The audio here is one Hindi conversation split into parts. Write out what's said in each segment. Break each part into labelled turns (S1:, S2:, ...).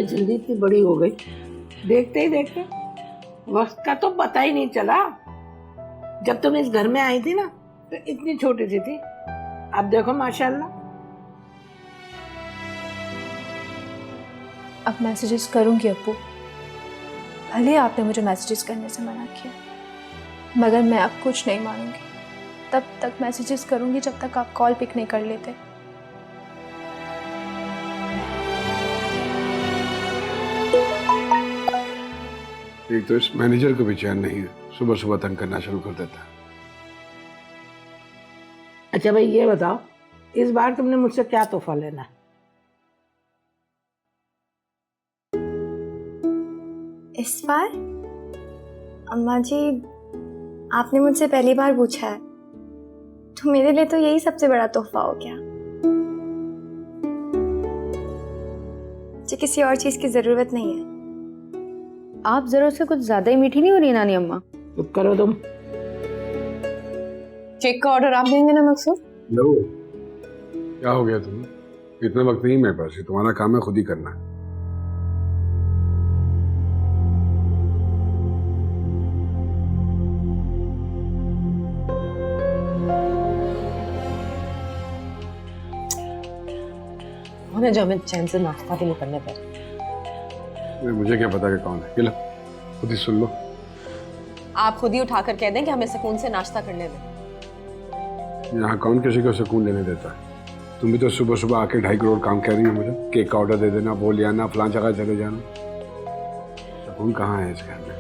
S1: ये जल्दी इतनी बड़ी हो गई, देखते ही देखते वक्त का तो पता ही नहीं चला। जब तुम इस घर में आई थी ना तो इतनी छोटी सी थी, अब देखो माशाल्लाह।
S2: अब मैसेजेस करूंगी अब्बू, भले आपने मुझे मैसेजेस करने से मना किया, मगर मैं अब कुछ नहीं मानूंगी। तब तक मैसेजेस करूंगी जब तक आप कॉल पिक नहीं कर लेते।
S3: एक तो इस मैनेजर को भी चैन नहीं है, सुबह सुबह तंग करना शुरू कर देता है।
S1: अच्छा भाई ये बताओ, इस बार तुमने मुझसे क्या तोहफा लेना है?
S2: इस बार अम्मा जी आपने मुझसे पहली बार पूछा है, तो मेरे लिए तो यही सबसे बड़ा तोहफा हो गया। मुझे किसी और चीज की जरूरत नहीं है।
S4: आप जरूरत से कुछ ज्यादा ही मीठी नहीं हो रही नानी अम्मा?
S1: चुप करो तुम।
S2: केक का ऑर्डर आप देंगे ना मकसूद?
S3: लो, क्या हो गया तुम्हें? इतना वक्त नहीं मेरे पास, तुम्हारा काम है खुद ही करना।
S5: उन्हें जो हमें चैन से नाश्ता भी नहीं करने दे।
S3: मुझे क्या पता कि कौन है, ये लो खुद ही सुन लो।
S5: आप खुद ही उठाकर कह दें कि हमें सुकून से नाश्ता करने दें।
S3: यहाँ कौन किसी को सुकून लेने देता है? तुम भी तो सुबह सुबह आके 2.5 करोड़ काम कह रही हो मुझे, केक का ऑर्डर दे देना, वो ले आना, फलां जगह चले जाना। सुकून कहाँ है इस घर में?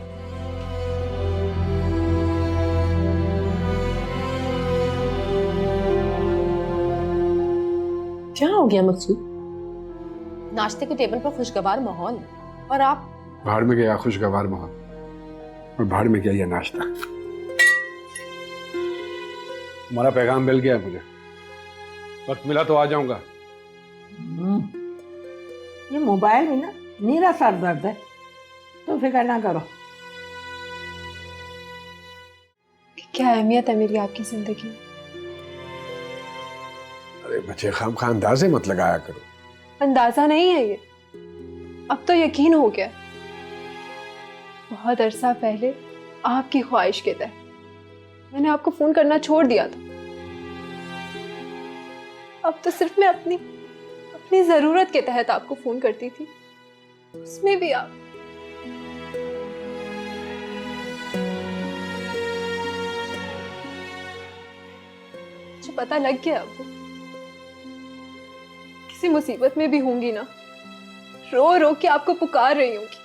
S5: क्या हो गया मकसूद? नाश्ते के टेबल पर खुशगवार माहौल और आप
S3: बाहर में गया खुशगवार माहौल, और बाहर में क्या ये नाश्ता? तुम्हारा पैगाम मिल गया मुझे, वक्त मिला तो आ जाऊंगा।
S1: ये मोबाइल में ना नीरा सर दर्द है, तो फिक्र ना करो।
S2: क्या अहमियत है मेरी आपकी जिंदगी में?
S3: अरे बच्चे खामखा अंदाजे मत लगाया करो।
S2: अंदाजा नहीं है ये, अब तो यकीन हो गया। बहुत अरसा पहले आपकी ख्वाहिश के तहत मैंने आपको फोन करना छोड़ दिया था। अब तो सिर्फ मैं अपनी जरूरत के तहत आपको फोन करती थी, उसमें भी आप। मुझे पता लग गया आपको, किसी मुसीबत में भी होंगी ना, रो रो के आपको पुकार रही होंगी।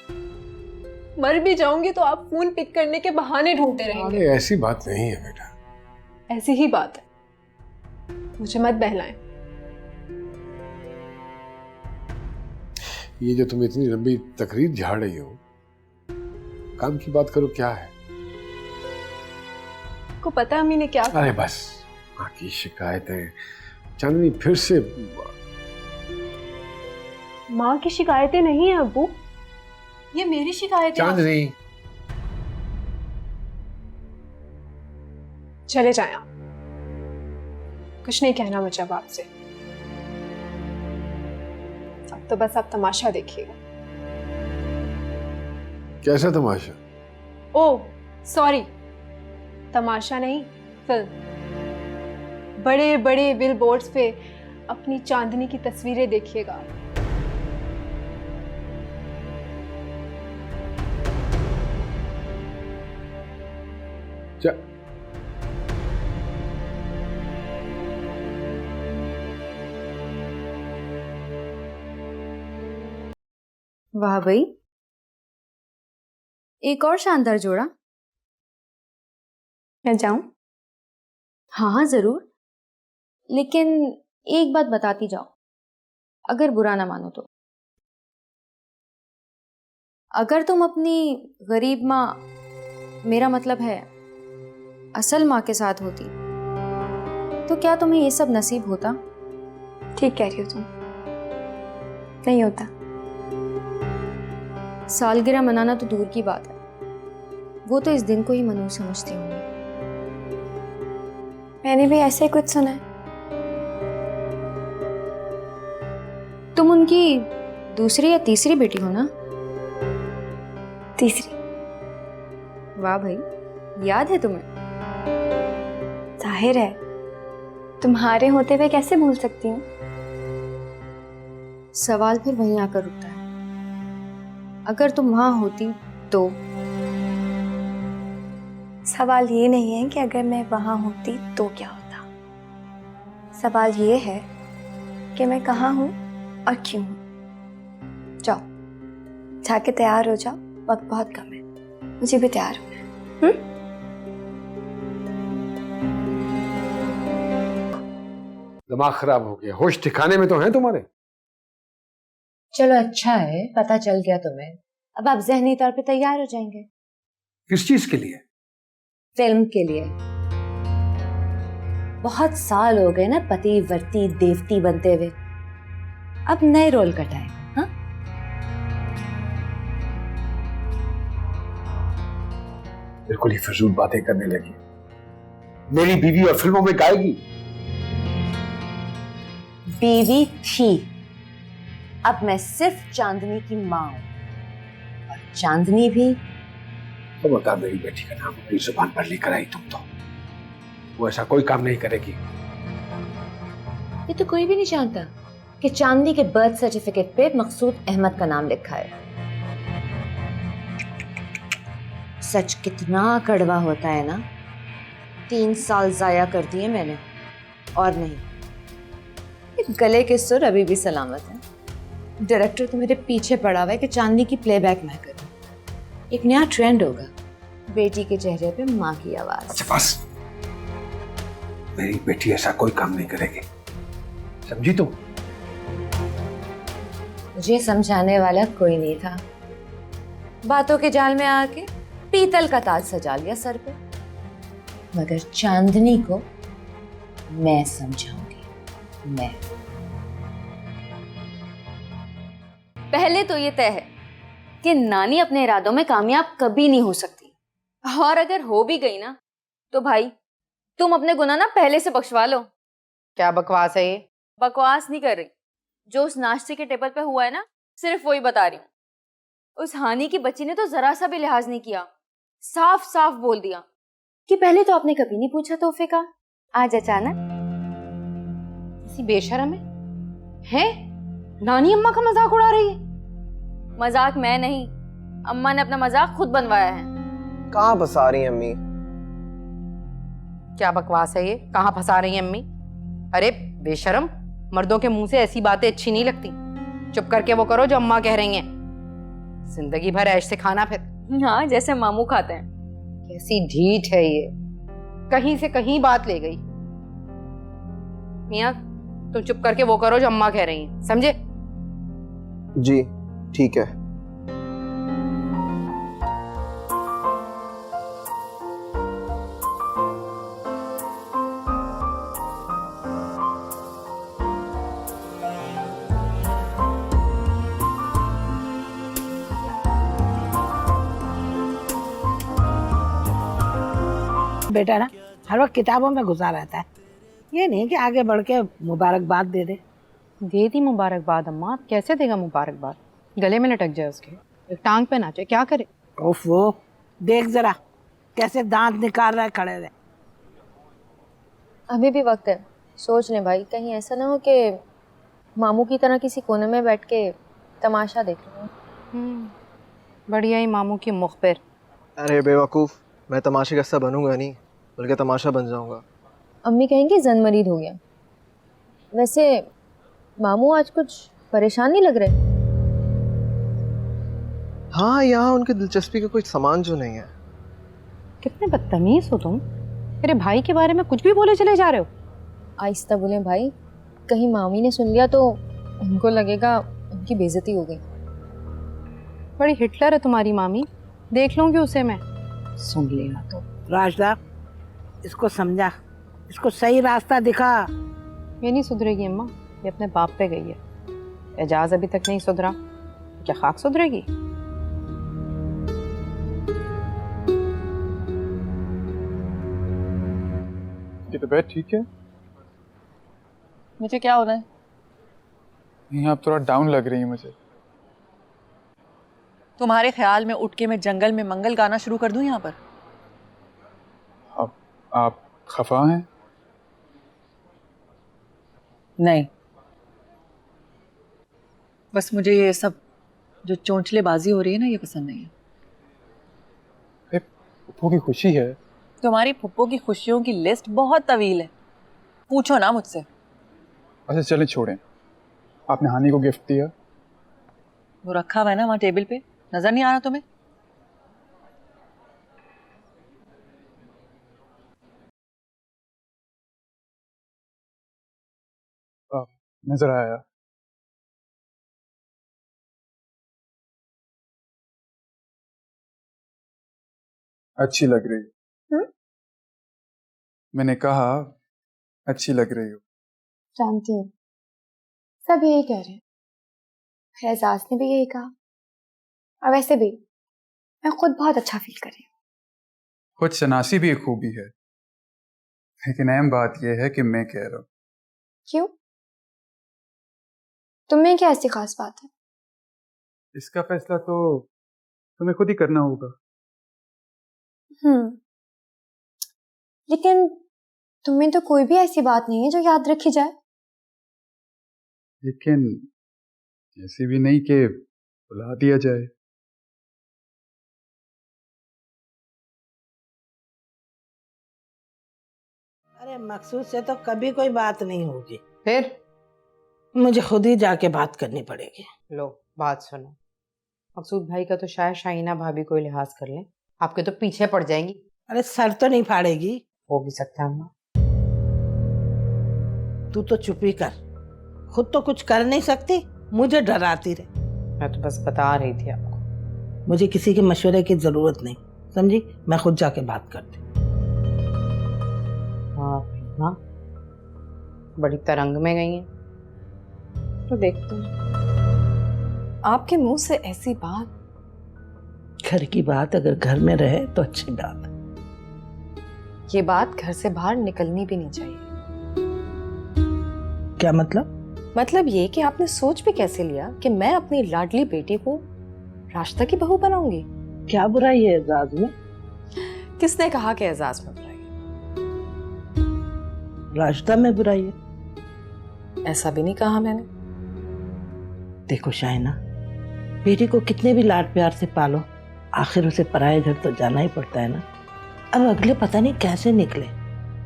S2: मर भी जाऊंगी तो आप फोन पिक करने के बहाने ढूंढते रहेंगे।
S3: अरे ऐसी बात नहीं है बेटा।
S2: ऐसी ही बात है, मुझे मत बहलाएं।
S3: ये जो तुम इतनी लंबी तकरीर झाड़ रही हो, काम की बात करो, क्या है?
S2: आपको पता है अम्मी ने क्या कहा?
S3: अरे बस, माँ की शिकायतें। चांदनी फिर से।
S2: माँ की शिकायतें नहीं है अब्बू, ये मेरी शिकायत है।
S3: चांदनी
S2: चले जाएं आप, कुछ नहीं कहना मुझे अब आपसे। अब तो बस आप तमाशा देखिएगा।
S3: कैसा तमाशा?
S2: ओह सॉरी, तमाशा नहीं, फिल्म। बड़े बड़े बिल बोर्ड्स पे अपनी चांदनी की तस्वीरें देखिएगा।
S4: वाह भाई, एक और शानदार जोड़ा।
S2: मैं जाऊं?
S4: हाँ हाँ जरूर, लेकिन एक बात बताती जाओ, अगर बुरा ना मानो तो। अगर तुम अपनी गरीब माँ, मेरा मतलब है असल माँ के साथ होती, तो क्या तुम्हें ये सब नसीब होता?
S2: ठीक कह रही हो तुम, नहीं होता।
S4: सालगिरह मनाना तो दूर की बात है, वो तो इस दिन को ही मनहूस समझती हूँ।
S2: मैंने भी ऐसे कुछ सुना है।
S4: तुम उनकी दूसरी या तीसरी बेटी हो ना?
S2: तीसरी।
S4: वाह भाई, याद है तुम्हें?
S2: जाहिर है, तुम्हारे होते हुए कैसे भूल सकती हूँ।
S4: सवाल फिर वहीं आकर रुकता है, अगर तुम वहां होती तो?
S2: सवाल ये नहीं है कि अगर मैं वहां होती तो क्या होता, सवाल ये है कि मैं कहाँ हूँ और क्यों हूँ। जाओ, जाके तैयार हो जाओ, वक्त बहुत कम है, मुझे भी तैयार होना है।
S3: दिमाग खराब हो गया, होश ठिकाने में तो है तुम्हारे?
S6: चलो अच्छा है, पता चल गया तुम्हें। अब आप ज़हनी तौर पे तैयार हो जाएंगे
S3: किस चीज के लिए?
S6: फिल्म के लिए। बहुत साल हो गए ना पति वर्ती देवती बनते हुए, अब नए रोल का टाइम। हाँ,
S3: बिल्कुल ही फिजूल बातें करने लगी। मेरी बीवी और फिल्मों में गाएगी?
S6: बीवी थी, अब मैं सिर्फ चांदनी की माँ हूं, और चांदनी भी।
S3: तो बता, मेरी बेटी का नाम अपनी जुबान पर लेकर आई तुम तो। वो ऐसा कोई काम नहीं करेगी।
S6: ये तो कोई भी नहीं जानता कि चांदनी के बर्थ सर्टिफिकेट पे मकसूद अहमद का नाम लिखा है। सच कितना कड़वा होता है ना। 3 साल जाया कर दिए मैंने, और नहीं, ये गले के सुर अभी भी सलामत है। डायरेक्टर तो मेरे पीछे पड़ा हुआ है कि चांदनी की प्लेबैक मैं करूं। एक नया ट्रेंड होगा, बेटी के चेहरे पे माँ की आवाज।
S3: अच्छा बस, मेरी बेटी ऐसा कोई काम नहीं करेगी, समझी तुम?
S6: मुझे समझाने वाला कोई नहीं था, बातों के जाल में आके पीतल का ताज सजा लिया सर पे। मगर चांदनी को मैं समझाऊंगी, मैं।
S4: पहले तो ये तय है कि नानी अपने इरादों में कामयाब कभी नहीं हो सकती, और अगर हो भी गई ना तो भाई तुम अपने गुनाह ना पहले से बख्शवा लो।
S7: क्या बकवास है ये?
S4: बकवास नहीं कर रही, जो उस नाश्ते के टेबल पे हुआ है ना, सिर्फ वही बता रही हूँ। उस हानि की बच्ची ने तो जरा सा भी लिहाज नहीं किया, साफ साफ बोल दिया कि पहले तो आपने कभी नहीं पूछा तोहफे का, आज अचानक।
S7: किसी बेशरम है? नानी अम्मा का मजाक उड़ा रही है।
S4: मजाक मैं नहीं, अम्मा ने अपना मजाक खुद बनवाया है।
S8: कहाँ फंसा रही हैं अम्मी?
S7: क्या बकवास है ये? कहाँ फंसा रही है अम्मी? अरे बेशरम, मर्दों के मुंह से ऐसी बातें अच्छी नहीं लगती। चुप करके वो करो जो अम्मा कह रही हैं। जिंदगी भर ऐश से खाना फिर।
S4: हाँ, जैसे मामू खाते हैं।
S7: कैसी ढीठ है ये, कहीं से कहीं बात ले गई। मियाँ, तुम चुप करके वो करो जो अम्मा कह रही हैं, समझे?
S8: जी ठीक है।
S1: बेटा ना हर वक्त किताबों में घुसा रहता है, ये नहीं कि आगे बढ़ के मुबारकबाद दे दे।
S7: दे दी मुबारकबाद अम्मा, अब कैसे देगा मुबारकबाद? गले में लटक जाए उसके, एक टांग पे नाचे, क्या करे?
S1: उफ, वो देख जरा कैसे दांत निकाल रहा है खड़े रहे।
S4: अभी भी वक्त है, सोच लें भाई, कहीं ऐसा ना हो कि मामू की तरह किसी कोने में बैठ के तमाशा देखें।
S7: बढ़िया ही मामू की मुखबिर।
S8: अरे बेवकूफ़, मैं तमाशे का हिस्सा बनूंगा नहीं, बल्कि तमाशा बन जाऊंगा।
S4: अम्मी कहेंगी जन मरीद हो गया। वैसे मामू आज कुछ परेशान नहीं लग रहे।
S8: हाँ, यहाँ उनकी दिलचस्पी का कोई सामान जो नहीं है।
S7: कितने बदतमीज हो तुम, मेरे भाई के बारे में कुछ भी बोले चले जा रहे हो।
S4: आहिस्ता बोलें भाई, कहीं मामी ने सुन लिया तो उनको लगेगा उनकी बेइज्जती हो गई।
S7: बड़ी हिटलर है तुम्हारी मामी, देख लूंगी उसे मैं। सुन लेना तो।
S1: राजदा, इसको समझा, इसको सही रास्ता दिखा।
S7: ये नहीं सुधरेगी अम्मा, ये अपने बाप पे गई है। एजाज अभी तक नहीं सुधरा, क्या खाक सुधरेगी?
S9: की तबीयत ठीक है?
S10: मुझे क्या होना है?
S9: नहीं, आप थोड़ा डाउन लग रही है मुझे।
S5: तुम्हारे ख्याल में उठ के मैं जंगल में मंगल गाना शुरू कर दूं यहाँ पर?
S9: आप खफा हैं?
S5: नहीं, बस मुझे ये सब जो चोंचलेबाजी हो रही है ना, ये पसंद नहीं है।
S9: अरे पप्पू की खुशी है।
S5: तुम्हारी फुप्पो की खुशियों की लिस्ट बहुत तवील है, पूछो ना मुझसे।
S9: अच्छा चले छोड़ें, आपने हानि को गिफ्ट दिया?
S5: वो रखा हुआ है ना वहाँ टेबल पे, नजर नहीं आ रहा तुम्हें?
S9: नजर आया। अच्छी लग रही हो। मैंने कहा अच्छी लग रही हो।
S2: जानती हूँ, सब यही कह रहे हैं। एजाज ने भी यही कहा, और वैसे भी मैं खुद बहुत अच्छा फील कर रही हूँ।
S9: खुद शनासी भी एक खूबी है, लेकिन अहम बात यह है कि मैं कह रहा हूँ।
S2: क्यों? तुम्हें क्या ऐसी खास बात है?
S9: इसका फैसला तो तुम्हें खुद ही करना होगा।
S2: लेकिन तुम्हें तो कोई भी ऐसी बात नहीं है जो याद रखी जाए।
S9: लेकिन ऐसी भी नहीं कि बुला दिया जाए।
S1: अरे मकसूद से तो कभी कोई बात नहीं होगी,
S7: फिर
S1: मुझे खुद ही जाके बात करनी पड़ेगी।
S7: लो बात सुनो, मकसूद भाई का तो शायद शाहीना भाभी को लिहाज कर लें, आपके तो पीछे पड़ जाएंगी।
S1: अरे सर तो नहीं फाड़ेगी।
S7: हो भी सकता है अम्मा।
S1: तू तो चुप ही कर, खुद तो कुछ कर नहीं सकती, मुझे डराती रहे।
S7: मैं तो बस बता रही थी आपको।
S1: मुझे किसी के मशवरे की जरूरत नहीं, समझी? मैं खुद जाके बात करती।
S7: हाँ हाँ, बड़ी तरंग में गई हैं, तो देखते हैं।
S5: आपके मुंह से ऐसी बात?
S1: घर की बात अगर घर में रहे तो अच्छी बात है।
S5: ये बात घर से बाहर निकलनी भी नहीं चाहिए।
S1: क्या मतलब?
S5: मतलब ये कि आपने सोच भी कैसे लिया कि मैं अपनी लाडली बेटी को रास्ता की बहू बनाऊंगी?
S1: क्या बुराई है एजाज में?
S5: किसने कहा कि एजाज में बुराई है?
S1: रास्ता में बुराई है?
S5: ऐसा भी नहीं कहा मैंने।
S1: देखो शाइना, बेटी को कितने भी लाड प्यार से पालो, आखिर उसे पराये घर तो जाना ही पड़ता है ना। अब अगले पता नहीं कैसे निकले।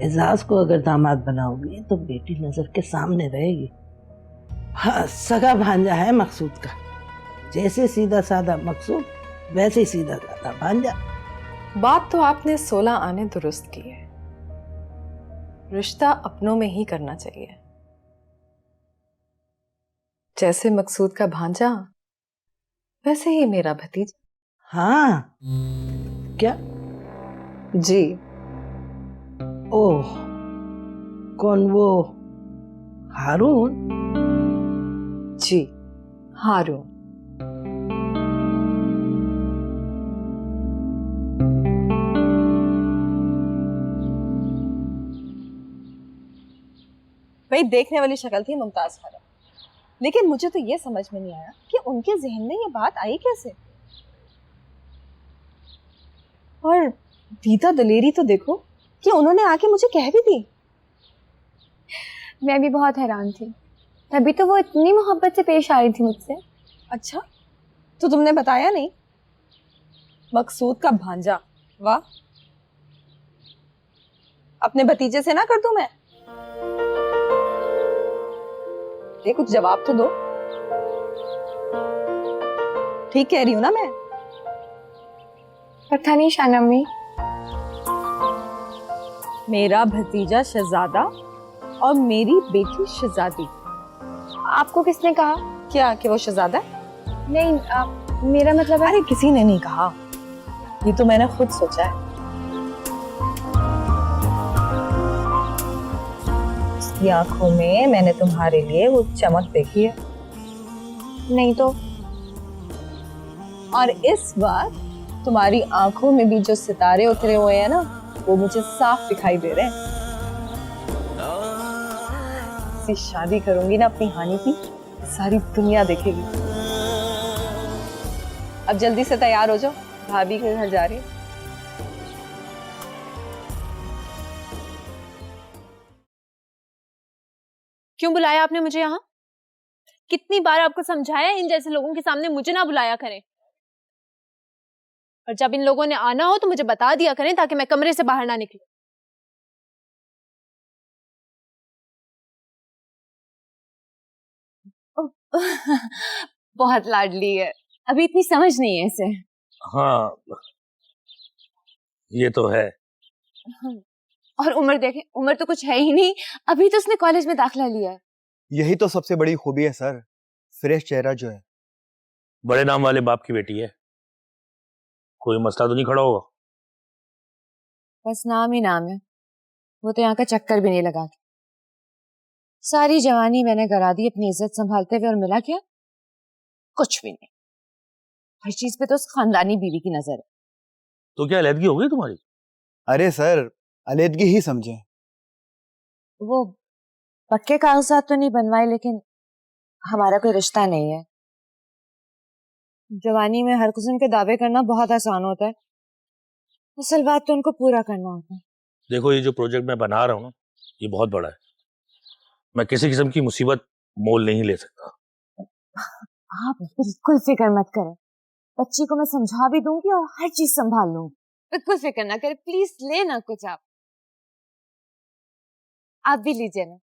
S1: एजाज को अगर दामाद बनाओगी तो बेटी नजर के सामने रहेगी। हाँ, सगा भांजा है मकसूद का, जैसे सीधा साधा मकसूद वैसे ही सीधा साधा भांजा।
S5: बात तो आपने 16 आने दुरुस्त की है। रिश्ता अपनों में ही करना चाहिए, जैसे मकसूद का भांजा वैसे ही मेरा भतीजा।
S1: हाँ क्या?
S5: जी।
S1: ओह, कौन वो हारून?
S5: जी, हारून। भाई देखने वाली शक्ल थी मुमताज खाला, लेकिन मुझे तो ये समझ में नहीं आया कि उनके जहन में ये बात आई कैसे। और दीदा दलेरी तो देखो कि उन्होंने आके मुझे कह भी दी।
S2: मैं भी बहुत हैरान थी, तभी तो वो इतनी मोहब्बत से पेश आ रही थी मुझसे।
S5: अच्छा, तो तुमने बताया नहीं? मकसूद का भांजा, वाह। अपने भतीजे से ना कर दूं मैं? ये कुछ जवाब तो दो। ठीक कह रही हूं ना मैं?
S2: पता नहीं शाना अम्मी,
S5: मेरा भतीजा शहजादा और मेरी बेटी शहजादी।
S2: आपको किसने कहा?
S5: क्या कि वो शहजादा है?
S2: नहीं, मेरा मतलब है।
S5: अरे किसी ने नहीं कहा, ये तो मैंने खुद सोचा है। उसकी आंखों में मैंने तुम्हारे लिए वो चमक देखी है।
S2: नहीं तो?
S5: और इस बार तुम्हारी आंखों में भी जो सितारे उतरे हुए हैं ना, वो मुझे साफ दिखाई दे रहे हैं। इससे शादी करूंगी ना अपनी हानि की, सारी दुनिया देखेगी। अब जल्दी से तैयार हो जाओ, भाभी के घर जा रही हूँ।
S10: क्यों बुलाया आपने मुझे यहाँ? कितनी बार आपको समझाया इन जैसे लोगों के सामने मुझे ना बुलाया करें। और जब इन लोगों ने आना हो तो मुझे बता दिया करें ताकि मैं कमरे से बाहर ना निकलूं। बहुत लाडली है, अभी इतनी समझ नहीं है इसे।
S11: हाँ ये तो है।
S10: और उम्र देखें, उम्र तो कुछ है ही नहीं, अभी तो उसने कॉलेज में दाखिला लिया है।
S8: यही तो सबसे बड़ी खूबी है सर, फ्रेश चेहरा जो है।
S11: बड़े नाम वाले बाप की बेटी है, कोई मसला तो नहीं खड़ा होगा?
S6: बस नाम ही नाम है, वो तो यहाँ का चक्कर भी नहीं लगा। सारी जवानी मैंने करा दी अपनी इज्जत संभालते हुए, और मिला क्या? कुछ भी नहीं। हर चीज पे तो उस खानदानी बीवी की नजर है।
S11: तो क्या अलहदगी हो गई तुम्हारी?
S8: अरे सर, अलहदगी ही समझे।
S6: वो पक्के कागजात तो नहीं बनवाए, लेकिन हमारा कोई रिश्ता नहीं है। जवानी में हर किस्म के दावे करना बहुत आसान होता है, असल बात तो उनको पूरा करना होता है।
S11: देखो ये जो प्रोजेक्ट मैं बना रहा हूँ ना, ये बहुत बड़ा है। मैं किसी किस्म की मुसीबत मोल नहीं ले सकता।
S6: आप बिल्कुल फिक्र मत करें, बच्ची को मैं समझा भी दूंगी और हर चीज संभाल लूंगी। बिल्कुल फिक्र ना करें, प्लीज लेना कुछ। आप भी लीजिए ना।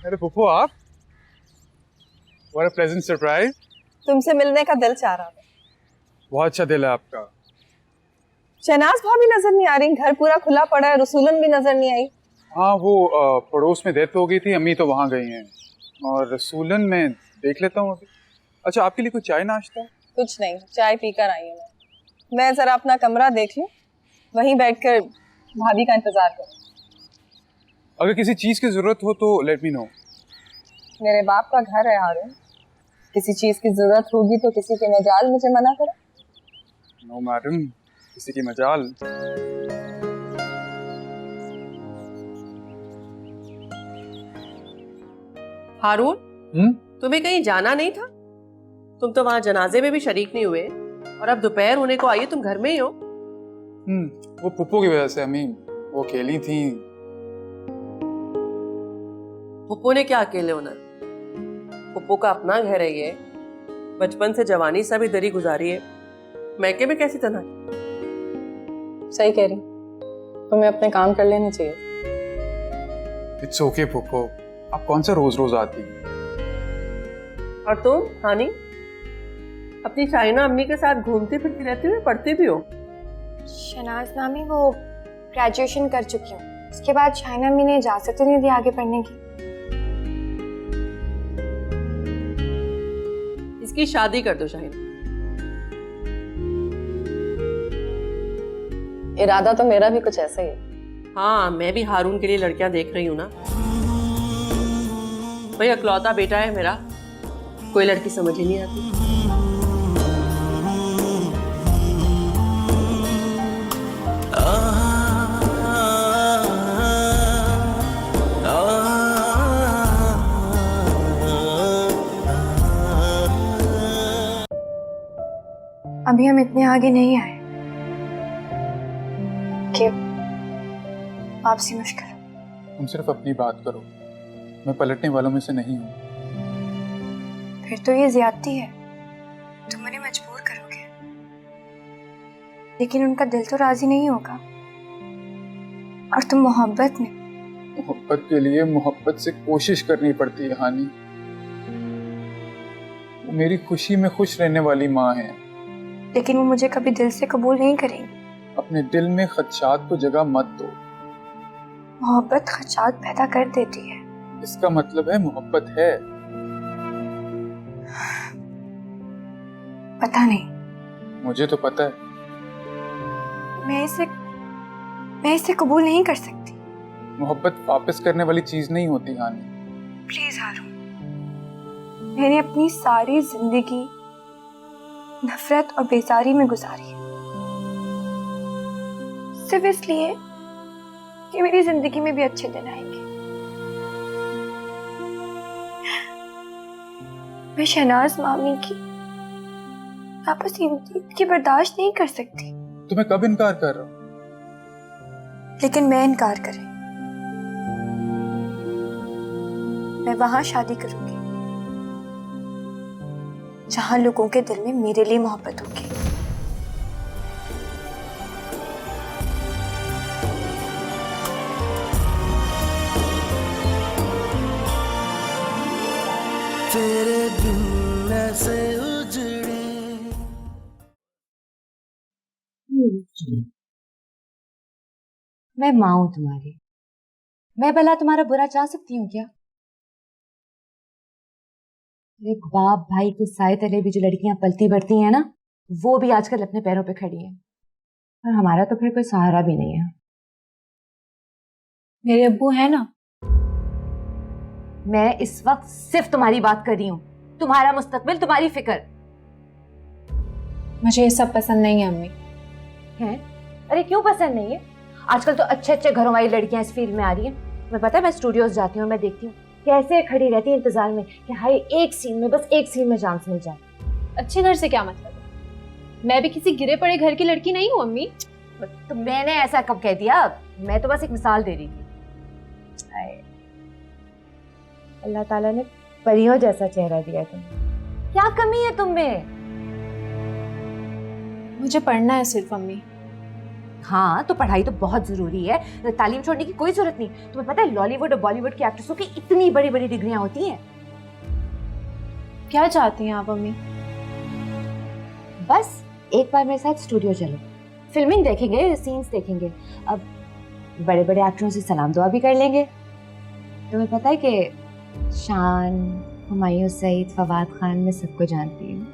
S9: अरे फुफू आप, व्हाट अ प्लेजेंट सरप्राइज।
S5: तुमसे मिलने का दिल चाह रहा था।
S9: बहुत अच्छा दिल है आपका।
S5: शहनाज भाभी नजर नहीं आ रही, घर पूरा खुला पड़ा है, रसूलन भी नजर नहीं आई।
S9: हाँ वो पड़ोस में डेथ हो गई थी, अम्मी तो वहाँ गई हैं, और रसूलन मैं देख लेता हूँ अभी। अच्छा आपके लिए कुछ चाय नाश्ता?
S5: कुछ नहीं, चाय पीकर आई हूँ मैं जरा अपना कमरा देख लूं, वहीं बैठकर भाभी का इंतजार करूं।
S9: अगर किसी चीज की जरूरत हो तो लेट मी नो।
S5: मेरे बाप का घर है हारून, किसी चीज की जरूरत होगी तो किसी के मजाल मुझे मना करो।
S9: नो मैडम, किसी की मजाल।
S12: हारून, तुम्हें कहीं जाना नहीं था? तुम तो वहां जनाजे में भी शरीक नहीं हुए, और अब दोपहर होने को आई है, तुम घर में ही हो।
S9: वो पुप्पो की वजह से अम्मी, वो अकेली थी।
S12: पुप्पो ने क्या अकेले होना? पुप्पो का अपना घर है ये, बचपन से जवानी सभी दरी गुजारी है, मैके में कैसी तन्हाई?
S5: सही कह रही, तुम्हें अपने काम कर लेने चाहिए।
S9: इट्स ओके पुप्पो, आप कौन सा रोज रोज आती?
S12: और तुम हानी, अपनी शाइना अम्मी के साथ घूमती फिरती रहती हो, पढ़ती भी हो?
S2: शहनाज मामी वो ग्रेजुएशन कर चुकी हूँ, उसके बाद शाइना अम्मी ने इजाजत नहीं दी आगे पढ़ने की।
S12: इसकी शादी कर दो शाहिना।
S5: इरादा तो मेरा भी कुछ ऐसा ही है।
S12: हाँ, मैं भी हारून के लिए लड़कियां देख रही हूँ ना। भाई अकलौता बेटा है मेरा, कोई लड़की समझ ही नहीं आती।
S2: अभी हम इतने आगे नहीं आए कि आपसे मुश्किल।
S9: तुम सिर्फ अपनी बात करो, मैं पलटने वालों में से नहीं हूँ।
S2: फिर तो ये ज्यादती है, तुम उन्हें मजबूर करोगे, लेकिन उनका दिल तो राजी नहीं होगा। और तुम मोहब्बत
S9: के लिए मोहब्बत से कोशिश करनी पड़ती है हानी। वो मेरी खुशी में खुश रहने वाली माँ है,
S2: लेकिन वो मुझे कभी दिल से कबूल नहीं करेंगी।
S9: अपने दिल में खदशात को जगह मत दो।
S2: मोहब्बत खदशात पैदा कर देती है।
S9: इसका मतलब है मोहब्बत है।
S2: पता नहीं,
S9: मुझे तो पता है।
S2: मैं इसे कबूल नहीं कर सकती।
S9: मोहब्बत वापस करने वाली चीज नहीं होती हानी।
S2: प्लीज हारून, मैंने अपनी सारी जिंदगी नफरत और बेजारी में गुजारी है, सिर्फ इसलिए कि मेरी जिंदगी में भी अच्छे दिन आएंगे। मैं शहनाज मामी की आपस की बर्दाश्त नहीं कर सकती।
S9: तो मैं कब इनकार कर रहा हूँ?
S2: लेकिन मैं इनकार करें, मैं वहां शादी करूंगी जहां लोगों के दिल में मेरे लिए मोहब्बत होगी।
S13: तेरे बिन ऐसे उजड़े।
S6: मैं माँ हूं तुम्हारी, मैं भला तुम्हारा बुरा चाह सकती हूँ क्या? एक बाप भाई के साए तले भी जो लड़कियां पलती बढ़ती हैं ना, वो भी आजकल अपने पैरों पे खड़ी हैं, और हमारा तो फिर कोई सहारा भी नहीं है।
S10: मेरे अब्बू है ना।
S6: मैं इस वक्त सिर्फ तुम्हारी बात कर रही हूँ, तुम्हारा मुस्तकबिल, तुम्हारी फिक्र।
S10: मुझे ये सब पसंद नहीं है अम्मी।
S6: हैं? अरे क्यों पसंद नहीं है? आजकल तो अच्छे अच्छे घरों वाली लड़कियां इस फील्ड में आ रही हैं। मैं पता है, मैं स्टूडियोज जाती हूँ, मैं देखती हूँ कैसे खड़ी रहती है इंतजार में कि हाय एक सीन में, बस एक सीन में चांस मिल जाए।
S10: अच्छे घर से क्या मतलब है? मैं भी किसी गिरे पड़े घर की लड़की नहीं हूँ अम्मी।
S6: तो मैंने ऐसा कब कह दिया? मैं तो बस एक मिसाल दे रही थी। अल्लाह ताला ने परियों जैसा चेहरा दिया तुम्हें, क्या कमी है तुम में?
S10: मुझे पढ़ना है सिर्फ अम्मी।
S6: हाँ, तो पढ़ाई तो बहुत जरूरी है, तालीम छोड़ने की कोई जरूरत नहीं। तुम्हें पता है लॉलीवुड और बॉलीवुड की एक्ट्रेसों की इतनी बड़ी बड़ी डिग्रियां होती हैं।
S10: क्या चाहती हैं आप अम्मी?
S6: बस एक बार मेरे साथ स्टूडियो चलो, फिल्मिंग देखेंगे, सीन्स देखेंगे, अब बड़े बड़े एक्टरों से सलाम दुआ भी कर लेंगे। तुम्हें पता है कि शान, हुमायूं सईद, फवाद खान, मैं सबको जानती हूँ,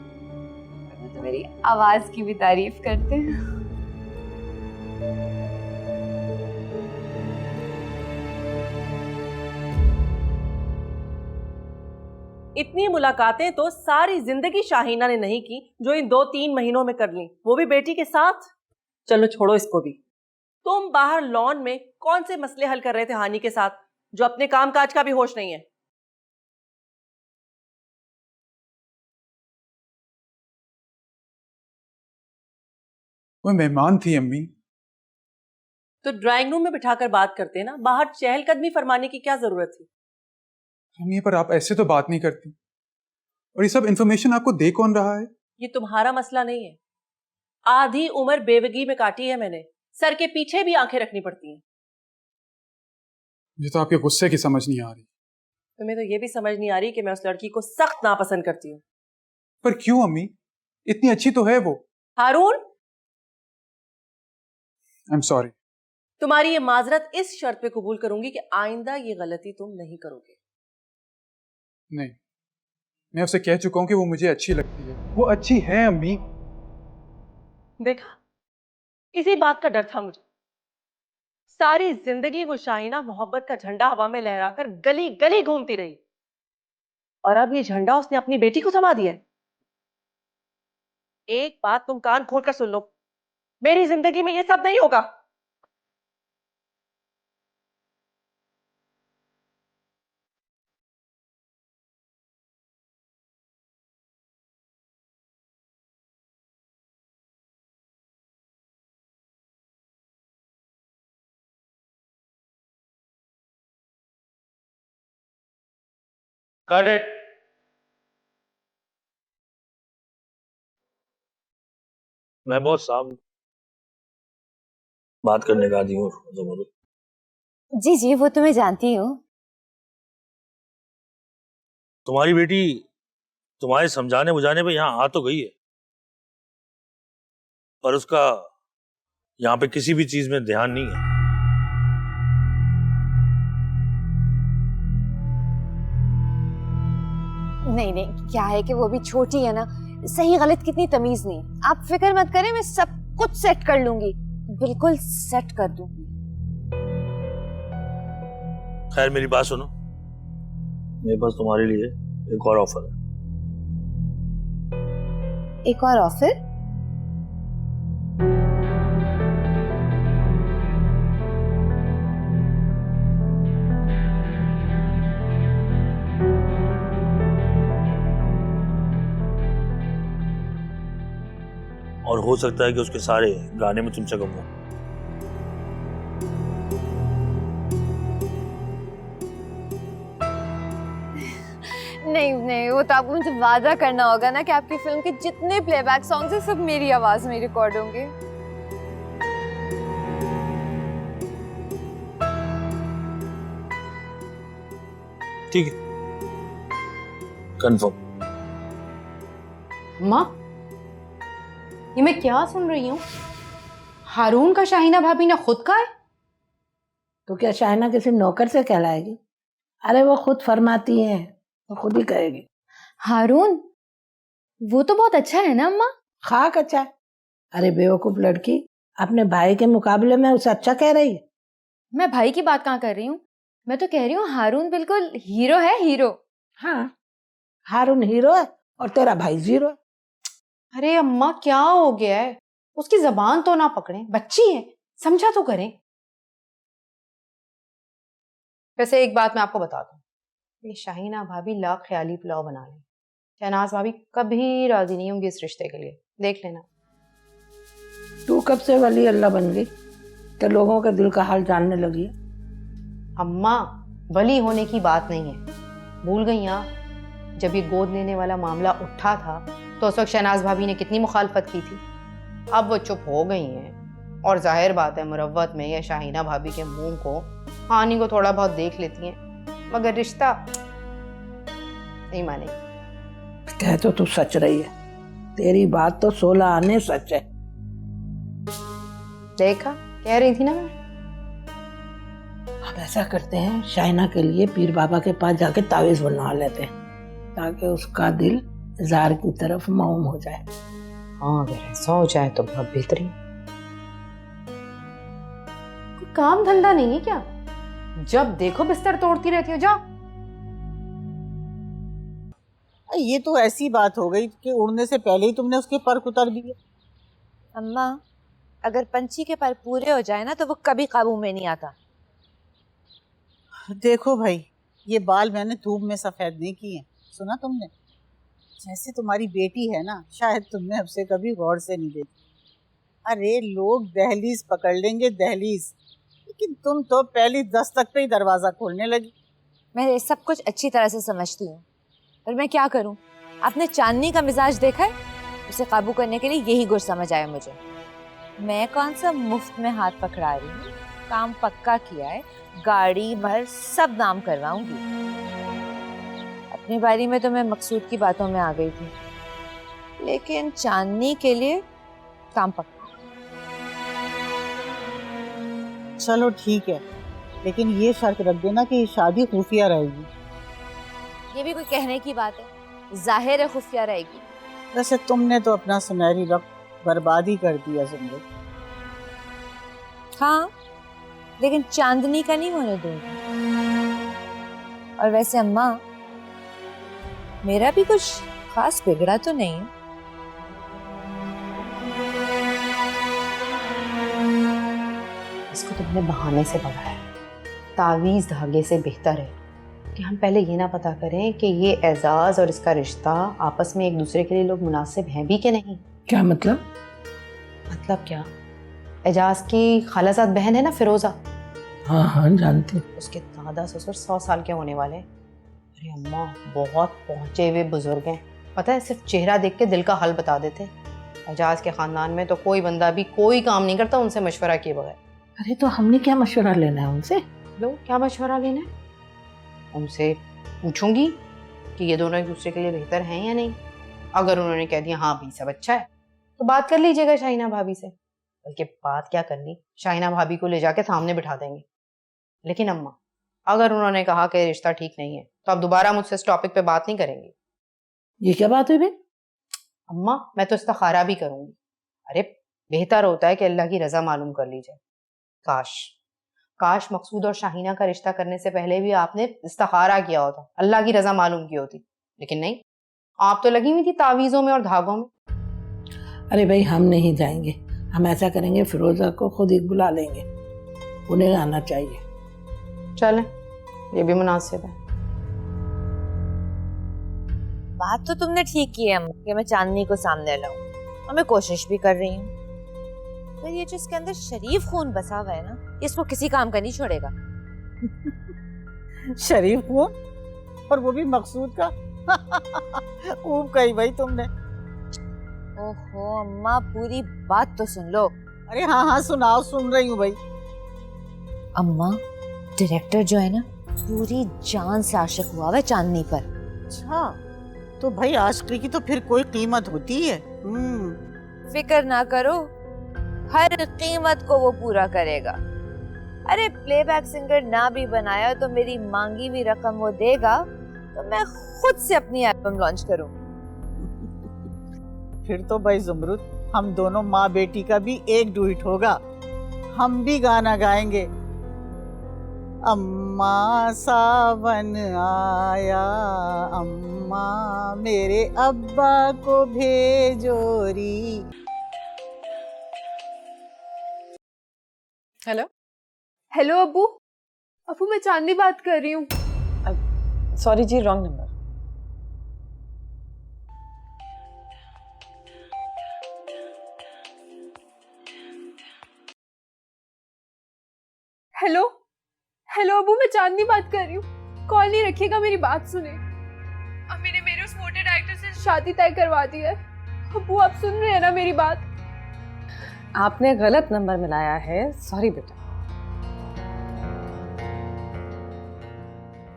S6: वो तो मेरी आवाज की भी तारीफ करते हैं।
S12: इतनी मुलाकातें तो सारी जिंदगी शाहीना ने नहीं की जो इन 2-3 महीनों में कर ली, वो भी बेटी के साथ। चलो छोड़ो इसको भी। तुम बाहर लॉन में कौन से मसले हल कर रहे थे हानि के साथ, जो अपने काम काज का भी होश नहीं है?
S9: वो मेहमान थी अम्मी।
S12: तो ड्राइंग रूम में बिठाकर बात करते ना, बाहर चहलकदमी फरमाने की क्या जरूरत थी?
S9: अम्मी पर आप ऐसे तो बात नहीं करती। और ये सब इंफॉर्मेशन आपको दे कौन रहा है?
S12: ये तुम्हारा मसला नहीं है। आधी उम्र बेवगी में काटी है मैंने, सर के पीछे भी आंखें रखनी पड़ती हैं।
S9: मुझे तो आपके गुस्से की समझ नहीं आ रही।
S12: तुम्हें तो ये भी समझ नहीं आ रही कि मैं उस लड़की को सख्त नापसंद करती हूँ।
S9: पर क्यों अम्मी? इतनी अच्छी तो है वो।
S12: हारून,
S9: आई एम सॉरी।
S12: तुम्हारी ये माजरत इस शर्त पे कबूल करूंगी कि आइंदा ये गलती तुम नहीं करोगे।
S9: नहीं, मैं उसे कह चुका हूं कि वो मुझे अच्छी लगती है। वो अच्छी है अम्मी।
S12: देखा, इसी बात का डर था मुझे। सारी जिंदगी वो शाहीना मोहब्बत का झंडा हवा में लहराकर गली गली घूमती रही, और अब ये झंडा उसने अपनी बेटी को थमा दिया है। एक बात तुम कान खोलकर सुन लो, मेरी जिंदगी में ये सब नहीं होगा।
S11: Got it. मैं बहुत साफ बात करने का आदी हूँ ज़रूर।
S6: जी जी, वो तो मैं जानती हूँ।
S11: तुम्हारी बेटी तुम्हारे समझाने बुझाने पे यहाँ आ तो गई है, पर उसका यहाँ पे किसी भी चीज में ध्यान नहीं है।
S6: नहीं नहीं, क्या है कि वो भी छोटी है ना, सही गलत कितनी तमीज नहीं। आप फिक्र मत करें, मैं सब कुछ सेट कर लूंगी, बिल्कुल सेट कर दूंगी।
S11: खैर मेरी बात सुनो, मेरे पास तुम्हारे लिए एक और ऑफर है।
S6: एक और ऑफर?
S11: और हो सकता है कि उसके सारे गाने में तुमसे कहूँगा।
S4: नहीं नहीं, वो तो आपको मुझे वादा करना होगा ना कि आपकी फिल्म के जितने प्लेबैक सॉन्ग्स हैं सब मेरी आवाज में रिकॉर्ड होंगे।
S11: ठीक है, कंफर्म।
S7: माँ, ये मैं क्या सुन रही हूँ? हारून का शाहीना भाभी ने खुद कहा है?
S1: तो क्या शाइना किसी नौकर से कहलाएगी? अरे वो खुद फरमाती है, वो खुद ही कहेगी।
S4: हारून वो तो बहुत अच्छा है ना अम्मा?
S1: खाक अच्छा है। अरे बेवकूफ लड़की, अपने भाई के मुकाबले में उसे अच्छा कह रही है।
S4: मैं भाई की बात कहाँ कर रही हूँ, मैं तो कह रही हूँ हारून बिल्कुल हीरो है, हीरो।
S1: हाँ, हारून हीरो है और तेरा भाई जीरो है।
S7: अरे अम्मा क्या हो गया है? उसकी जबान तो ना पकड़े, बच्ची है, समझा तो करें। वैसे एक बात मैं आपको बता दूं, ये शाहीना भाभी लाख ख्याली पुलाव बना ले, शहनाज भाभी कभी राजी नहीं होंगी इस रिश्ते के लिए, देख लेना।
S1: तू कब से वली अल्लाह बन गई कि लोगों के दिल का हाल जानने लगी है?
S7: अम्मा, वली होने की बात नहीं है, भूल गई आप? जब ये गोद लेने वाला मामला उठा था तो उस वक्त शहनाज भाभी ने कितनी मुखालफत की थी। अब वो चुप हो गई हैं और जाहिर बात है मुरव्वत में ये शाहीना भाभी के मुंह को, हानि को थोड़ा बहुत देख लेती हैं, मगर रिश्ता नहीं मानेगी।
S1: कह तो तू सच रही है, तेरी बात तो 16 आने सच है।
S7: देखा, कह रही थी ना मैं।
S1: अब ऐसा करते हैं, शाइना के लिए पीर बाबा के पास जाके तावीज बनवा लेते हैं ताकि उसका दिल जार की तरफ मौम हो जाए।
S7: हाँ, अगर ऐसा हो जाए तो बहुत बेहतरीन। कोई काम धंधा नहीं है क्या? जब देखो बिस्तर तोड़ती रहती हो, जाओ।
S14: ये तो ऐसी बात हो गई कि उड़ने से पहले ही तुमने उसके पर उतार दिए।
S6: अम्मा, अगर पंछी के पर पूरे हो जाए ना तो वो कभी काबू में नहीं आता।
S14: देखो भाई, ये बाल मैंने धूप में सफेद नहीं किए, सुना तुमने? जैसे तुम्हारी बेटी है ना, शायद तुमने अब से कभी गौर से नहीं देखी। अरे लोग दहलीज पकड़ लेंगे, दहलीज, लेकिन तुम तो पहली दस्तक पे ही दरवाजा खोलने लगी।
S6: मैं ये सब कुछ अच्छी तरह से समझती हूँ, पर मैं क्या करूँ? आपने चांदनी का मिजाज देखा है? उसे काबू करने के लिए यही गुर समझ आया मुझे। मैं कौन सा मुफ्त में हाथ पकड़ा रही हूँ, काम पक्का किया है, गाड़ी भर सब नाम करवाऊंगी। अपनी बारी में तो मैं मकसूद की बातों में आ गई थी, लेकिन चांदनी के लिए काम पक्का।
S14: चलो ठीक है, लेकिन ये शर्त रख देना कि शादी खुफिया रहेगी।
S6: ये भी कोई कहने की बात है? जाहिर है खुफिया रहेगी।
S14: वैसे तुमने तो अपना सुनहरी वक्त बर्बाद ही कर दिया जिंदगी।
S6: हाँ, लेकिन चांदनी का नहीं होने दूंगी। और वैसे अम्मा, मेरा भी कुछ खास बिगड़ा तो नहीं।
S7: इसको तुमने बहाने से पढ़ाया, तावीज धागे से बेहतर है कि हम पहले ये ना पता करें कि ये एजाज और इसका रिश्ता आपस में एक दूसरे के लिए लोग मुनासिब हैं भी कि नहीं।
S1: क्या मतलब?
S7: मतलब क्या? एजाज की खालाजाद बहन है ना फिरोजा।
S1: हाँ हाँ जानती हूँ।
S7: उसके दादा ससुर 100 साल के होने वाले हैं। अरे अम्मा, बहुत पहुंचे हुए बुजुर्ग हैं, पता है, सिर्फ चेहरा देख के दिल का हाल बता देते। एजाज के खानदान में तो कोई बंदा भी कोई काम नहीं करता उनसे मशवरा किए बगैर।
S1: अरे तो हमने क्या मशवरा लेना है उनसे?
S7: लो, क्या मशवरा लेना है? उनसे पूछूंगी कि ये दोनों एक दूसरे के लिए बेहतर हैं या नहीं। अगर उन्होंने कह दिया हाँ भाई सब अच्छा है, तो बात कर लीजिएगा शाहीना भाभी से। बल्कि बात क्या करनी, शाहीना भाभी को ले जाके सामने बिठा देंगे। लेकिन अम्मा, अगर उन्होंने कहा कि रिश्ता ठीक नहीं है तो आप दोबारा मुझसे इस टॉपिक पे बात नहीं करेंगी।
S1: ये क्या बात हुई बे?
S7: अम्मा, मैं तो इस्तिखारा भी करूंगी। अरे बेहतर होता है कि अल्लाह की रजा मालूम कर ली जाए। काश मकसूद और शाहीना का रिश्ता करने से पहले भी आपने इस्तिखारा किया होता, अल्लाह की रजा मालूम की होती। लेकिन नहीं, आप तो लगी हुई थी तावीज़ों में और धागों में।
S1: अरे भाई, हम नहीं जाएंगे। हम ऐसा करेंगे, फिरोजा को खुद ही बुला लेंगे, उन्हें आना चाहिए।
S7: चलें, ये भी मुनासिब है।
S6: बात तो तुमने ठीक की है अम्मा कि मैं चांदनी को सामने लाऊं, और मैं कोशिश भी कर रही हूँ, पर ये जिसके अंदर शरीफ खून बसा हुआ है ना, इसको किसी काम का नहीं छोड़ेगा।
S14: शरीफ खून, और वो भी मकसूद का। खूब कही भाई तुमने।
S6: ओहो अम्मा, पूरी बात तो सुन लो।
S14: अरे हाँ हाँ सुनाओ, सुन रही हूँ भाई।
S6: अम्मा, डायरेक्टर जो है ना, पूरी जान से आशिक हुआ है चांदनी पर।
S14: अच्छा, तो भाई आशिकी की तो फिर कोई कीमत होती है।
S6: फिक्र ना करो, हर कीमत को वो पूरा करेगा। अरे प्लेबैक सिंगर ना भी बनाया तो मेरी मांगी हुई रकम वो देगा, तो मैं खुद से अपनी एल्बम लॉन्च करूं।
S14: फिर तो भाई ज़ुमरुद, हम दोनों माँ बेटी का भी एक डुइट होगा। हम भी गाना गाएंगे, अम्मा सावन आया, अम्मा मेरे अब्बा को भेजोरी।
S5: हेलो
S10: हेलो अबू। अबू मैं चांदनी बात कर रही हूँ।
S5: सॉरी जी, रॉन्ग नंबर।
S10: हेलो हेलो अबू, मैं चांदनी बात कर रही हूँ। कॉल नहीं रखिएगा, मेरी बात सुने। अब मैंने मेरे उस मोटे डायरेक्टर से शादी तय करवा दी है। अबू आप सुन रहे हैं ना मेरी बात?
S5: आपने गलत नंबर मिलाया है, सॉरी बेटा।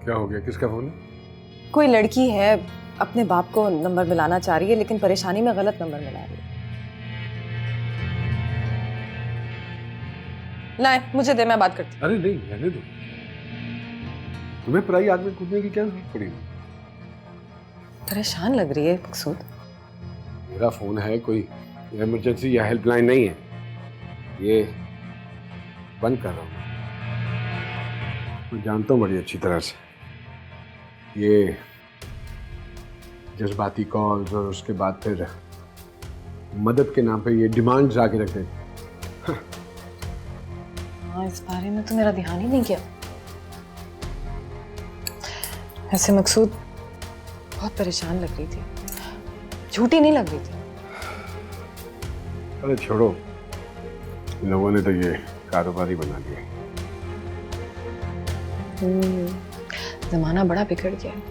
S3: क्या हो गया, किसका फोन है?
S5: कोई लड़की है, अपने बाप को नंबर मिलाना चाह रही है, लेकिन परेशानी में गलत नंबर मिला रही है। नहीं, मुझे दे, मैं बात करती।
S3: अरे नहीं, रहने दो। तुम्हें पराई आग में कूदने की क्या जरूरत पड़ी?
S5: परेशान लग रही है मकसूद।
S3: मेरा फोन है, कोई इमरजेंसी या हेल्पलाइन नहीं है। ये बंद कर रहा हूँ। मैं जानता हूँ बड़ी अच्छी तरह से ये जज्बाती कॉल्स और उसके बाद फिर मदद के नाम पे ये डिमांड्स आके रख देते।
S5: हाँ, इस बारे में तो मेरा ध्यान ही नहीं किया। ऐसे मकसूद बहुत परेशान लग रही थी, झूठी नहीं लग रही थी।
S3: अरे छोड़ो, इन लोगों ने तो ये कारोबारी बना दिया।
S5: जमाना बड़ा बिगड़ गया है।